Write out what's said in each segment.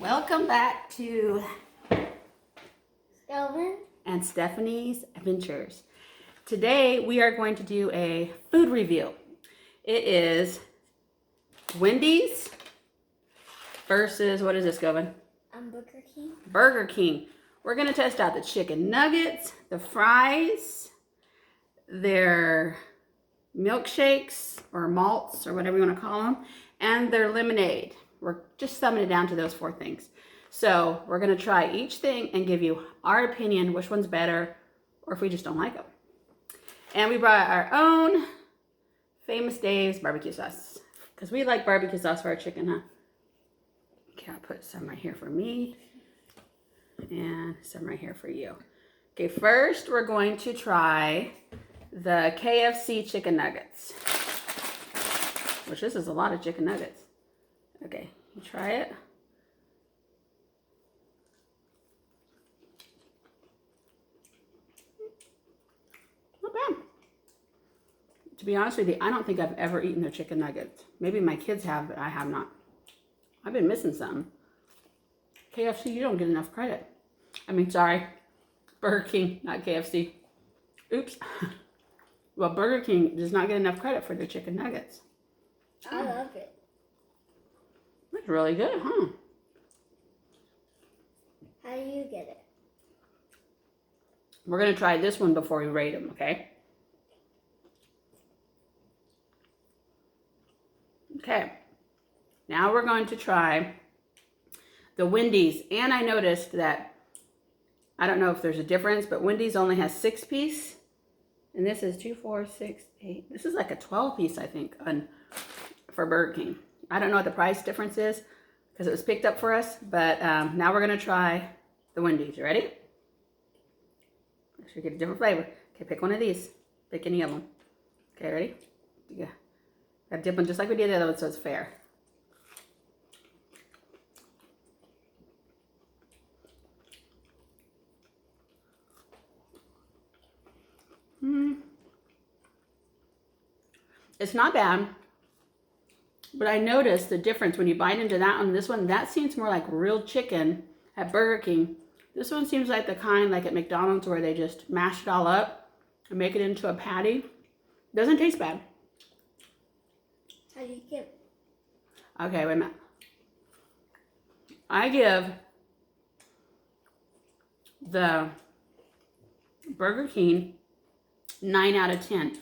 Welcome back to Govind and Stephanie's Adventures. Today we are going to do a food review. It is Wendy's versus, what is this, Govind? Burger King. Burger King. We're going to test out the chicken nuggets, the fries, their milkshakes or malts or whatever you want to call them, and their lemonade. We're just summing it down to those 4 things. So we're going to try each thing and give you our opinion, which one's better, or if we just don't like them. And we brought our own Famous Dave's barbecue sauce, because we like barbecue sauce for our chicken, huh? Okay, I'll put some right here for me and some right here for you. Okay, first we're going to try the KFC chicken nuggets, which this is a lot of chicken nuggets. Okay, you try it. Not bad. To be honest with you, I don't think I've ever eaten their chicken nuggets. Maybe my kids have, but I have not. I've been missing some. KFC, you don't get enough credit. Sorry, Burger King, not KFC. Oops. Well, Burger King does not get enough credit for their chicken nuggets. I love it. That's really good, huh? How do you get it? We're going to try this one before we rate them, okay? Okay. Now we're going to try the Wendy's. And I noticed that, I don't know if there's a difference, but Wendy's only has 6-piece. And this is 2, 4, 6, 8. This is like a 12-piece, I think, for Burger King. I don't know what the price difference is because it was picked up for us. But now we're going to try the Wendy's. You ready? Should get a different flavor. Okay, pick one of these. Pick any of them. Okay, ready? Yeah. Gotta dip them just like we did the other one so it's fair. It's not bad, but I noticed the difference when you bite into that one. This one, that seems more like real chicken at Burger King. This one seems like the kind like at McDonald's where they just mash it all up and make it into a patty. Doesn't taste bad. How do you give? Okay, wait a minute. I give the Burger King 9 out of 10.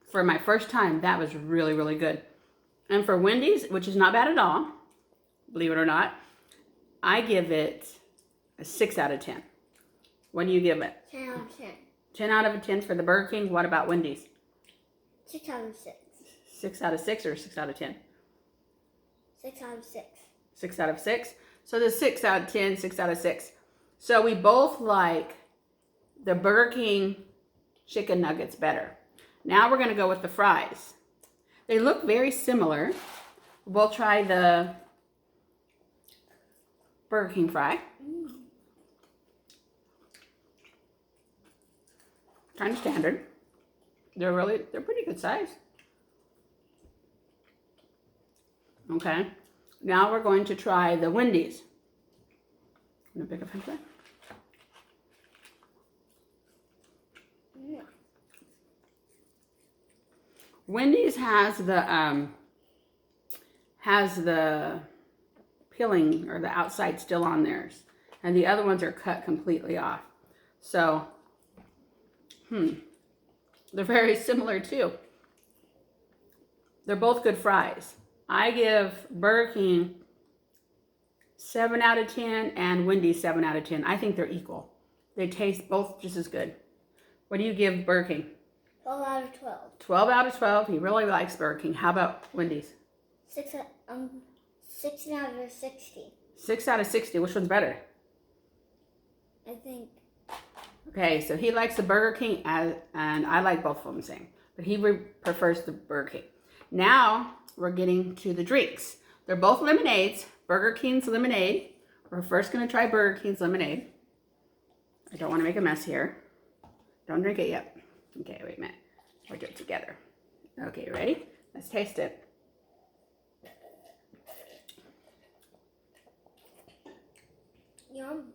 For my first time, that was really, really good. And for Wendy's, which is not bad at all, believe it or not, I give it a 6 out of 10. What do you give it? 10 out of 10. 10 out of 10 for the Burger King. What about Wendy's? 6 out of 6. 6 out of 6 or 6 out of 10? 6 out of 6. 6 out of 6. So the 6 out of 10, 6 out of 6. So we both like the Burger King chicken nuggets better. Now we're going to go with the fries. They look very similar. We'll try the Burger King fry. Kind of standard. They're pretty good size. Okay. Now we're going to try the Wendy's. I'm going to pick up french fry. Wendy's has the peeling or the outside still on theirs, and the other ones are cut completely off. So, they're very similar too. They're both good fries. I give Burger King 7 out of 10 and Wendy's 7 out of 10. I think they're equal. They taste both just as good. What do you give Burger King? 12 out of 12. 12 out of 12. He really likes Burger King. How about Wendy's? 6 out of 60. 6 out of 60. Which one's better? I think. Okay, so he likes the Burger King, and I like both of them the same. But he prefers the Burger King. Now, we're getting to the drinks. They're both lemonades. Burger King's lemonade. We're first going to try Burger King's lemonade. I don't want to make a mess here. Don't drink it yet. Okay, wait a minute. We'll do it together. Okay, ready? Let's taste it. Yum.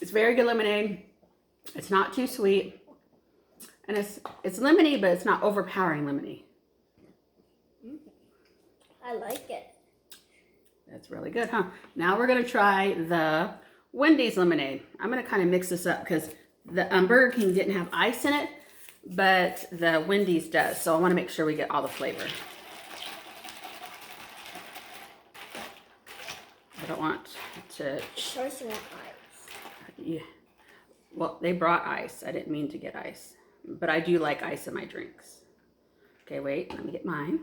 It's very good lemonade. It's not too sweet. And it's lemony, but it's not overpowering lemony. I like it. That's really good, huh? Now we're gonna try the Wendy's lemonade. I'm gonna kind of mix this up because the Burger King didn't have ice in it, but the Wendy's does. So I wanna make sure we get all the flavor. I don't want to... First you want ice. Yeah. Well, they brought ice. I didn't mean to get ice, but I do like ice in my drinks. Okay, wait, let me get mine.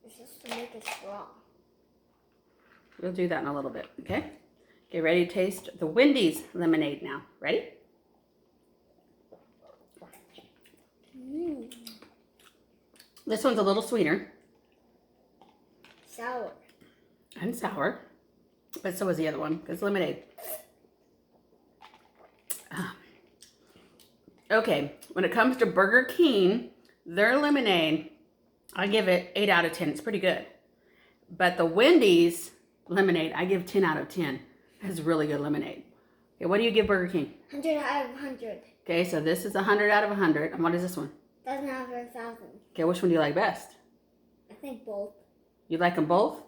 It's just to make it strong. We'll do that in a little bit, okay? Okay, ready to taste the Wendy's lemonade now. Ready? This one's a little sweeter. Sour. And sour, but so is the other one. It's lemonade. Okay, when it comes to Burger King, their lemonade, I give it 8 out of 10. It's pretty good. But the Wendy's lemonade, I give 10 out of 10. It's really good lemonade. Okay, what do you give Burger King? 100 out of 100. Okay, so this is 100 out of 100. And what is this one? 1,000 out of 1,000. Okay, which one do you like best? I think both. You like them both?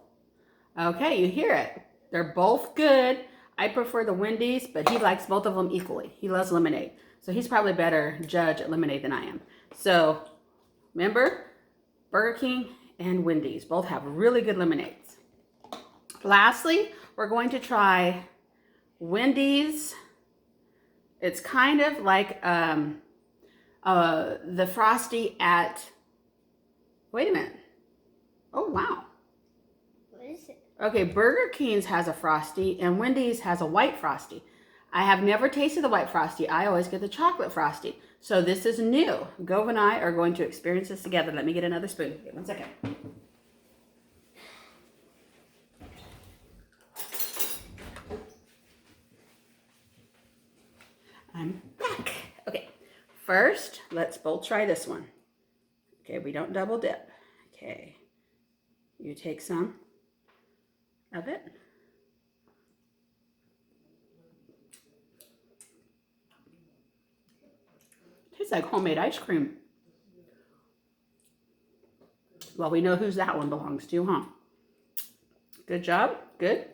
Okay, you hear it. They're both good. I prefer the Wendy's, but he likes both of them equally. He loves lemonade. So he's probably a better judge at lemonade than I am. So remember, Burger King and Wendy's both have really good lemonades. Lastly, we're going to try Wendy's. It's kind of like the Frosty at, wait a minute. Oh, wow. What is it? Okay, Burger King's has a Frosty and Wendy's has a white Frosty. I have never tasted the white Frosty. I always get the chocolate Frosty. So this is new. Gov and I are going to experience this together. Let me get another spoon. Okay, 1 second. I'm back. Okay, first, let's both try this one. Okay, we don't double dip. Okay, you take some of it. Tastes like homemade ice cream. Well, we know whose that one belongs to, huh? Good job. Good.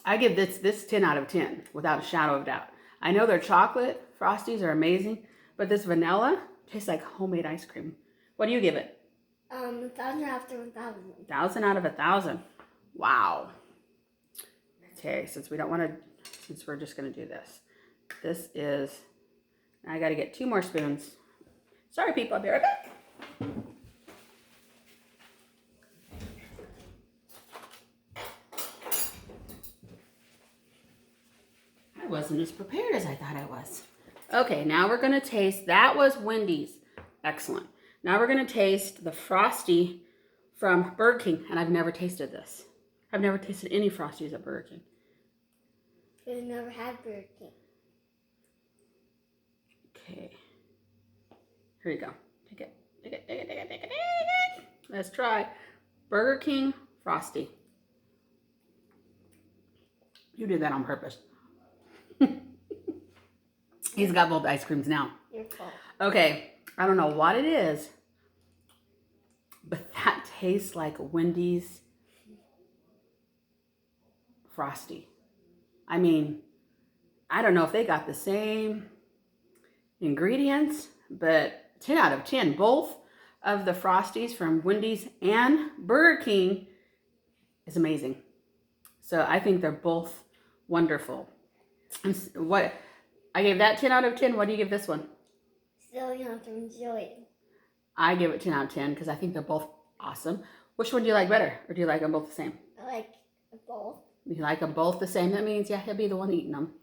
I give this 10 out of 10 without a shadow of doubt. I know their chocolate Frosties are amazing, but this vanilla tastes like homemade ice cream. What do you give it? 1,000 after 1,000. 1,000 out of 1,000. Wow. Okay, since we're just gonna do this. This is, I gotta get 2 more spoons. Sorry people, I'll be right back. I wasn't as prepared as I thought I was. Okay, now we're gonna taste, that was Wendy's. Excellent. Now we're gonna taste the Frosty from Burger King, and I've never tasted this. I've never tasted any Frosties at Burger King. We've never had Burger King. Okay. Here you go. Take it. Take it, take it, take it, take it, take it. Let's try Burger King Frosty. You did that on purpose. He's got both ice creams now. Your fault. Okay, I don't know what it is, but that tastes like Wendy's Frosty. I mean, I don't know if they got the same ingredients, but 10 out of 10. Both of the Frosties from Wendy's and Burger King is amazing. So I think they're both wonderful. And what I gave that 10 out of 10. What do you give this one? Still, you have to enjoy it. I give it 10 out of 10 because I think they're both awesome. Which one do you like better? Or do you like them both the same? I like both. You like them both the same? That means, yeah, he'll be the one eating them.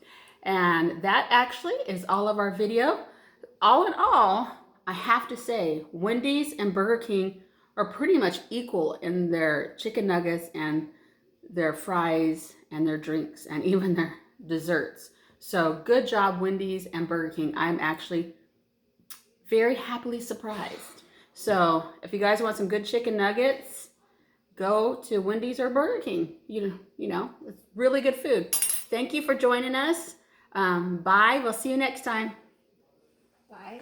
And that actually is all of our video. All in all, I have to say, Wendy's and Burger King are pretty much equal in their chicken nuggets and their fries and their drinks and even their desserts. So good job, Wendy's and Burger King. I'm actually very happily surprised. So if you guys want some good chicken nuggets go to Wendy's or Burger King. You know, it's really good food. Thank you for joining us. Bye. We'll see you next time. Bye.